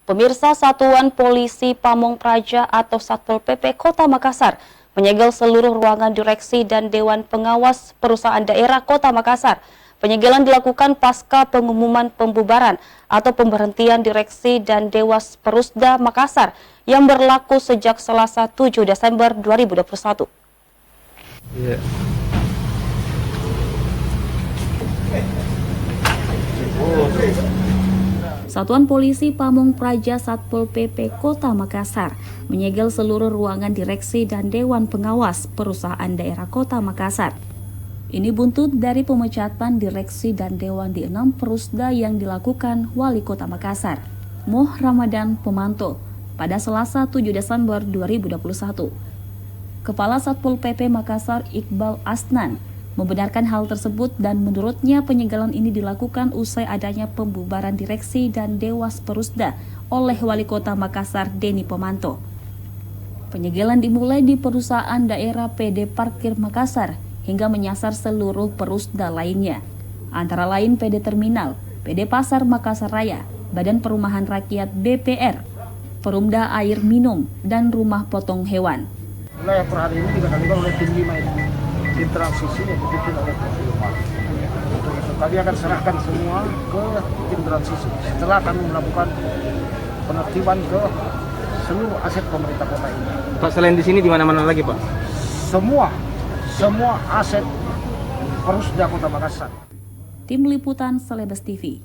Pemirsa, Satuan Polisi Pamong Praja atau Satpol PP Kota Makassar menyegel seluruh ruangan direksi dan Dewan Pengawas Perusahaan Daerah Kota Makassar. Penyegelan dilakukan pasca pengumuman pembubaran atau pemberhentian direksi dan Dewas Perusda Makassar yang berlaku sejak Selasa 7 Desember 2021. Satuan Polisi Pamong Praja Satpol PP Kota Makassar menyegel seluruh ruangan direksi dan Dewan Pengawas Perusahaan Daerah Kota Makassar. Ini buntut dari pemecatan direksi dan dewan di 6 perusda yang dilakukan Wali Kota Makassar, Moh Ramadan Pemanto, pada Selasa 7 Desember 2021. Kepala Satpol PP Makassar Iqbal Asnan membenarkan hal tersebut dan menurutnya penyegelan ini dilakukan usai adanya pembubaran direksi dan Dewas Perusda oleh Wali Kota Makassar Deni Pemanto. Penyegelan dimulai di perusahaan daerah PD Parkir Makassar hingga menyasar seluruh perusda lainnya, antara lain PD Terminal, PD Pasar Makassar Raya, Badan Perumahan Rakyat BPR, Perumda Air Minum, dan Rumah Potong Hewan. Wilayah per hari ini dikendalikan oleh tim 5 itu. Tim transisi yang dipimpin oleh Pak. Untuk itu kami akan serahkan semua ke tim transisi setelah kami melakukan penertiban ke seluruh aset pemerintah kota ini. Pak, selain di sini di mana-mana lagi, Pak? Semua aset Perusda Kota Makassar. Tim Liputan Celebes TV.